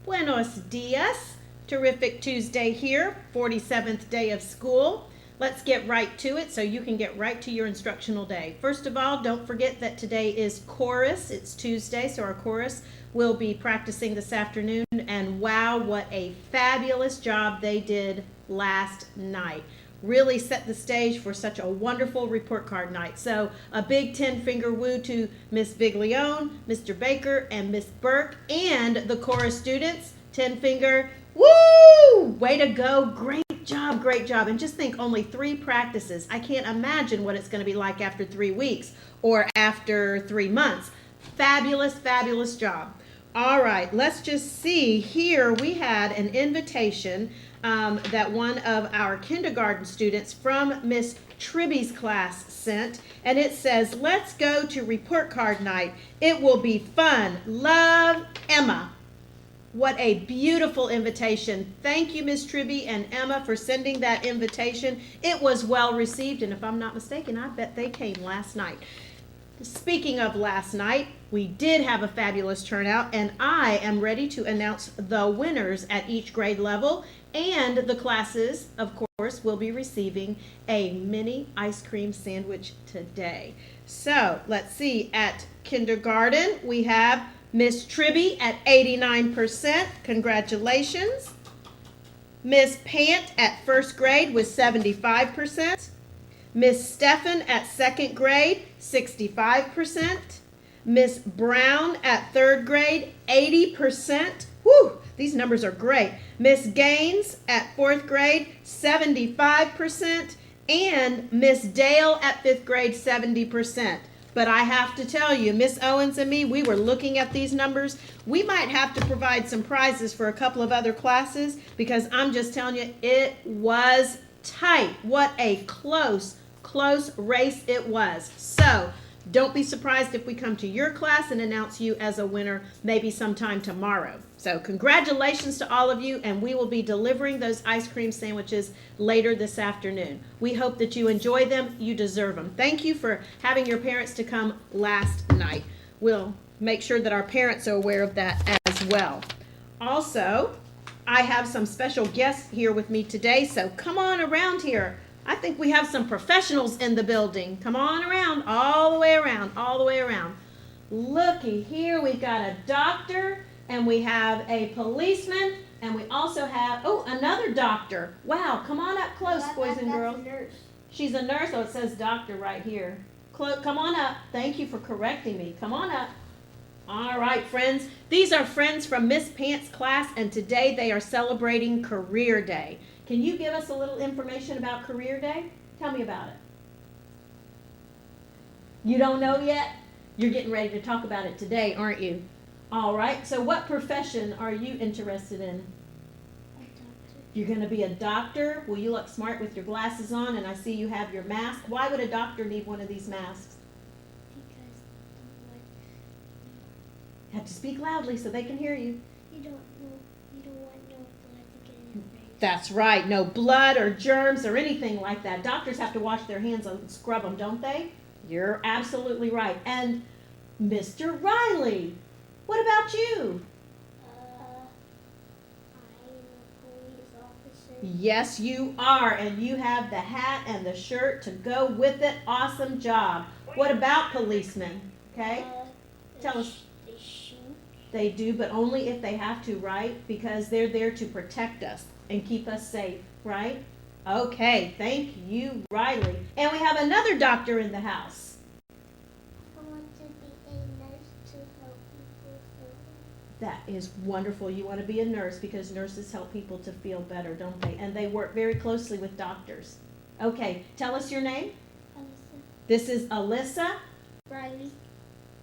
Buenos dias. Terrific Tuesday here, 47th day of school. Let's get right to it so you can get right to your instructional day. First of all, don't forget that today is chorus. It's Tuesday, so our chorus will be practicing this afternoon. And wow, what a fabulous job they did last night. Really set the stage for such a wonderful report card night. So a big 10-finger woo to Miss Biglione, Mr. Baker, and Miss Burke, and the chorus students. 10-finger woo! Way to go. Great job, great job. And just think, only 3 practices. I can't imagine what it's going to be like after 3 weeks or after 3 months. Fabulous, fabulous job. All right, let's just see. Here we had an invitation that one of our kindergarten students from Miss Tribby's class sent, and it says, "Let's go to report card night. It will be fun. Love, Emma." What a beautiful invitation. Thank you, Miss Tribby and Emma, for sending that invitation. It was well received, and if I'm not mistaken, I bet they came last night. Speaking of last night, we did have a fabulous turnout, and I am ready to announce the winners at each grade level, and the classes, of course, will be receiving a mini ice cream sandwich today. So let's see, at kindergarten, we have Miss Tribby at 89%. Congratulations. Miss Pant at first grade with 75%. Miss Stephan at second grade, 65%. Miss Brown at third grade, 80%. Whew, these numbers are great. Miss Gaines at fourth grade, 75%. And Miss Dale at fifth grade, 70%. But I have to tell you, Miss Owens and me, we were looking at these numbers. We might have to provide some prizes for a couple of other classes because I'm just telling you, it was tight. What a close race it was. So don't be surprised if we come to your class and announce you as a winner maybe sometime tomorrow. So congratulations to all of you, and we will be delivering those ice cream sandwiches later this afternoon. We hope that you enjoy them. You deserve them. Thank you for having your parents to come last night. We'll make sure that our parents are aware of that as well. Also, I have some special guests here with me today, so come on around here. I think we have some professionals in the building. Come on around, all the way around, all the way around. Looky here, we've got a doctor, and we have a policeman, and we also have, oh, another doctor. Wow, come on up close, boys and girls. That's a nurse. She's a nurse, oh, it says doctor right here. Come on up. Thank you for correcting me. Come on up. All right, friends. These are friends from Miss Pant's class, and today they are celebrating Career Day. Can you give us a little information about Career Day? Tell me about it. You don't know yet? You're getting ready to talk about it today, aren't you? All right. So what profession are you interested in? A doctor. You're going to be a doctor. Well, you look smart with your glasses on, and I see you have your mask. Why would a doctor need one of these masks? Because You have to speak loudly so they can hear you. you don't want no blood to get in your face. That's right. No blood or germs or anything like that. Doctors have to wash their hands and scrub them, don't they? You're absolutely right. And Mr. Riley, what about you? I'm a police officer. Yes, you are. And you have the hat and the shirt to go with it. Awesome job. What about policemen? Okay? Tell us. They shoot. They do, but only if they have to, right? Because they're there to protect us and keep us safe, right? Okay, thank you, Riley. And we have another doctor in the house. I want to be a nurse to help people feel better. That is wonderful. You want to be a nurse because nurses help people to feel better, don't they? And they work very closely with doctors. Okay, tell us your name. Alyssa, This is Alyssa Riley,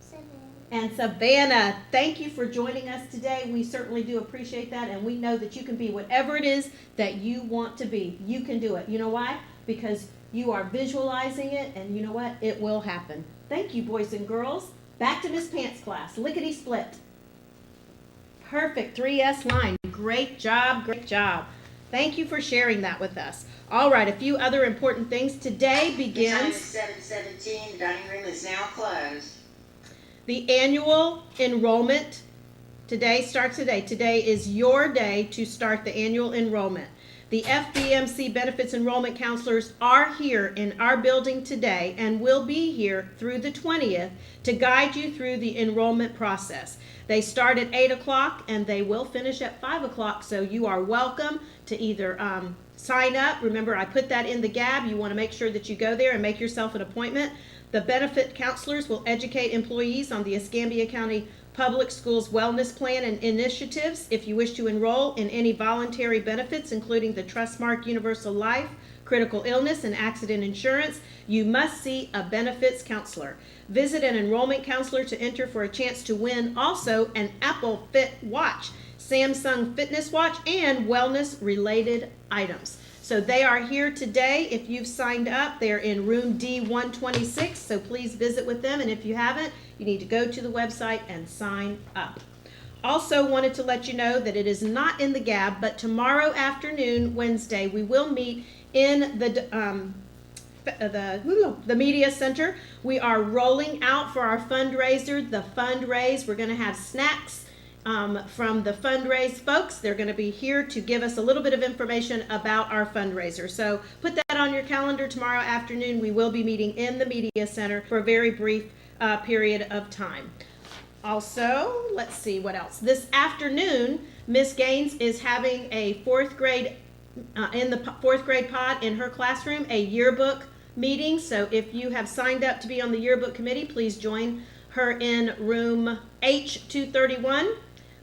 Savannah. and Savannah. Thank you for joining us today. We certainly do appreciate that, and we know that you can be whatever it is that you want to be. You can do it. You know why? Because you are visualizing it, and you know what? It will happen. Thank you, boys and girls. Back to Miss Pants' class. Lickety split. Perfect. 3S line. Great job. Great job. Thank you for sharing that with us. All right, a few other important things. Today The time is begins 7:17. The dining room is now closed. the annual enrollment Today starts today. Today is your day to start the annual enrollment. The FBMC Benefits Enrollment Counselors are here in our building today and will be here through the 20th to guide you through the enrollment process. They start at 8 o'clock and they will finish at 5 o'clock, so you are welcome to either sign up. Remember, I put that in the GAB. You want to make sure that you go there and make yourself an appointment. The benefit counselors will educate employees on the Escambia County Public Schools Wellness Plan and initiatives. If you wish to enroll in any voluntary benefits, including the Trustmark Universal Life, critical illness, and accident insurance, you must see a benefits counselor. Visit an enrollment counselor to enter for a chance to win also an Apple Fit watch, Samsung fitness watch, and wellness related items. So they are here today. If you've signed up, they're in room D126, so please visit with them. And if you haven't, you need to go to the website and sign up. Also wanted to let you know that it is not in the GAB, but tomorrow afternoon, Wednesday, we will meet in the media center. We are rolling out for our fundraiser, the fundraise. We're going to have snacks from the fundraise folks. They're going to be here to give us a little bit of information about our fundraiser. So put that on your calendar. Tomorrow afternoon, we will be meeting in the media center for a very brief period of time. Also, let's see what else. This afternoon, Miss Gaines is having a fourth grade pod in her classroom, a yearbook meeting. So if you have signed up to be on the yearbook committee, please join her in room H231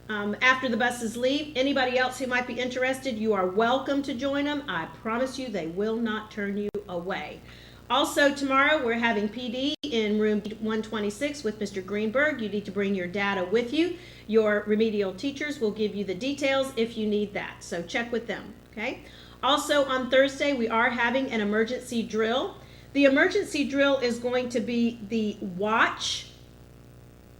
after the buses leave. Anybody else who might be interested, you are welcome to join them. I promise you they will not turn you away. Also tomorrow we're having PD in room 126 with Mr. Greenberg. You need to bring your data with you. Your remedial teachers will give you the details if you need that. So check with them, okay? Also on Thursday we are having an emergency drill. The emergency drill is going to be the watch.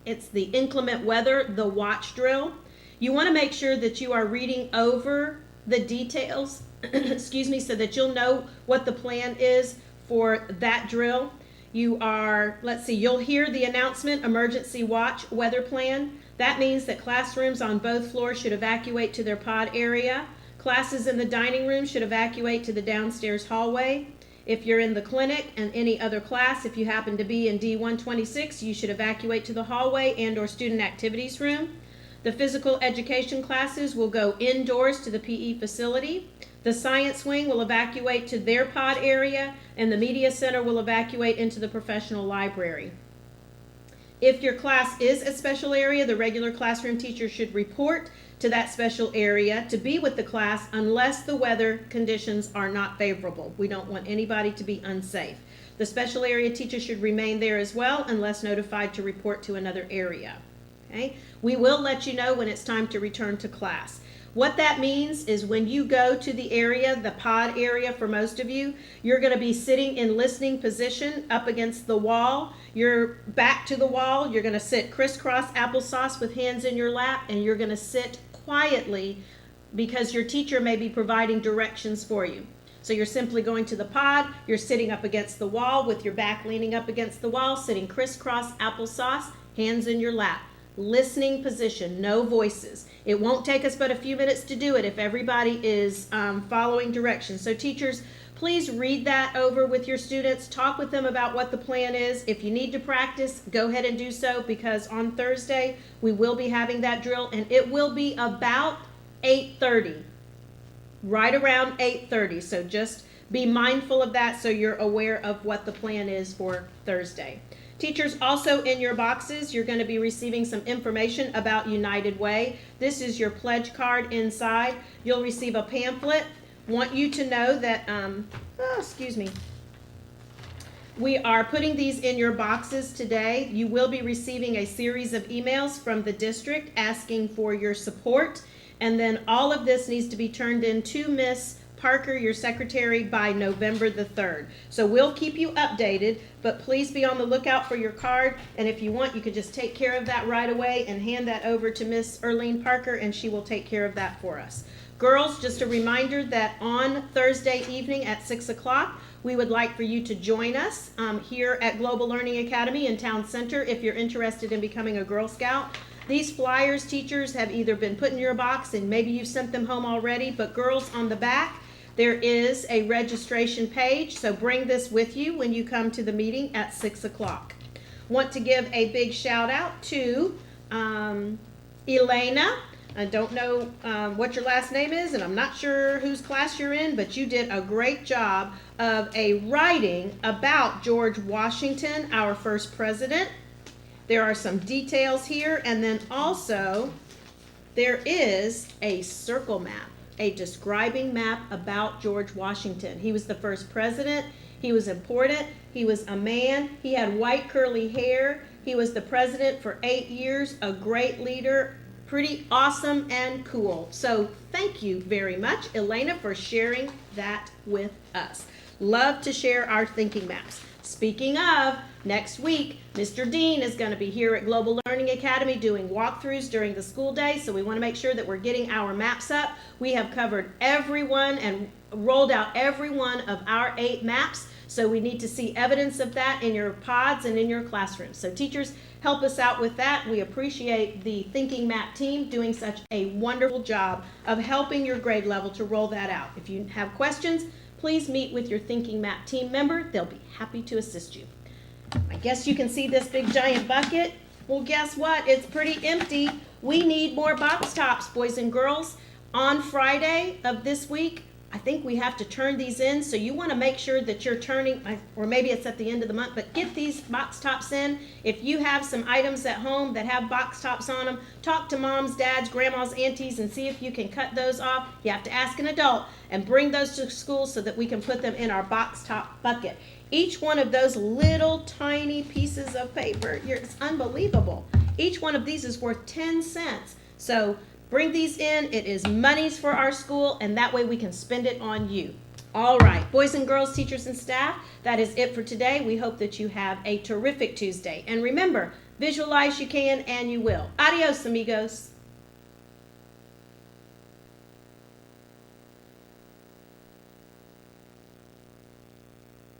It's the inclement weather, the watch drill. You want to make sure that you are reading over the details, excuse me, so that you'll know what the plan is for that drill. You'll hear the announcement, emergency watch weather plan. That means that classrooms on both floors should evacuate to their pod area. Classes in the dining room should evacuate to the downstairs hallway. If you're in the clinic and any other class, if you happen to be in D126, you should evacuate to the hallway and or student activities room. The physical education classes will go indoors to the PE facility. The science wing will evacuate to their pod area, and the media center will evacuate into the professional library. If your class is a special area, the regular classroom teacher should report to that special area to be with the class unless the weather conditions are not favorable. We don't want anybody to be unsafe. The special area teacher should remain there as well unless notified to report to another area. Okay? We will let you know when it's time to return to class. What that means is when you go to the area, the pod area for most of you, you're going to be sitting in listening position up against the wall. You're back to the wall. You're going to sit crisscross applesauce with hands in your lap, and you're going to sit quietly because your teacher may be providing directions for you. So you're simply going to the pod, you're sitting up against the wall with your back leaning up against the wall, sitting crisscross applesauce, hands in your lap. Listening position, no voices. It won't take us but a few minutes to do it if everybody is following directions. So teachers, please read that over with your students. Talk with them about what the plan is. If you need to practice, go ahead and do so, because on Thursday we will be having that drill, and it will be about 8:30, right around 8:30. So just be mindful of that so you're aware of what the plan is for Thursday. Teachers, also in your boxes, you're going to be receiving some information about United Way. This is your pledge card inside. You'll receive a pamphlet. Want you to know that, we are putting these in your boxes today. You will be receiving a series of emails from the district asking for your support. And then all of this needs to be turned in to Miss Parker, your secretary, by November the 3rd. So we'll keep you updated, but please be on the lookout for your card. And if you want, you could just take care of that right away and hand that over to Miss Erlene Parker, and she will take care of that for us. Girls, just a reminder that on Thursday evening at 6 o'clock, we would like for you to join us here at Global Learning Academy in Town Center if you're interested in becoming a Girl Scout. These flyers, teachers, have either been put in your box and maybe you've sent them home already, but girls, on the back, there is a registration page, so bring this with you when you come to the meeting at 6 o'clock. Want to give a big shout out to Elena. I don't know what your last name is, and I'm not sure whose class you're in, but you did a great job of a writing about George Washington, our first president. There are some details here, and then also there is a circle map, a describing map about George Washington. He was the first president. He was important. He was a man. He had white curly hair. He was the president for 8 years, a great leader, pretty awesome and cool. So thank you very much, Elena, for sharing that with us. Love to share our thinking maps. Speaking of, next week, Mr. Dean is going to be here at Global Learning Academy doing walkthroughs during the school day, so we want to make sure that we're getting our maps up. We have covered everyone and rolled out every one of our 8 maps, so we need to see evidence of that in your pods and in your classrooms. So teachers, help us out with that. We appreciate the Thinking Map team doing such a wonderful job of helping your grade level to roll that out. If you have questions, please meet with your Thinking Map team member. They'll be happy to assist you. I guess you can see this big giant bucket. Well, guess what? It's pretty empty. We need more box tops, boys and girls. On Friday of this week, I think we have to turn these in, so you want to make sure that you're turning, or maybe it's at the end of the month, but get these box tops in. If you have some items at home that have box tops on them, talk to moms, dads, grandmas, aunties, and see if you can cut those off. You have to ask an adult and bring those to school so that we can put them in our box top bucket. Each one of those little tiny pieces of paper, it's unbelievable. Each one of these is worth 10 cents. So bring these in. It is monies for our school, and that way we can spend it on you. All right, boys and girls, teachers and staff, that is it for today. We hope that you have a terrific Tuesday. And remember, visualize you can and you will. Adios, amigos.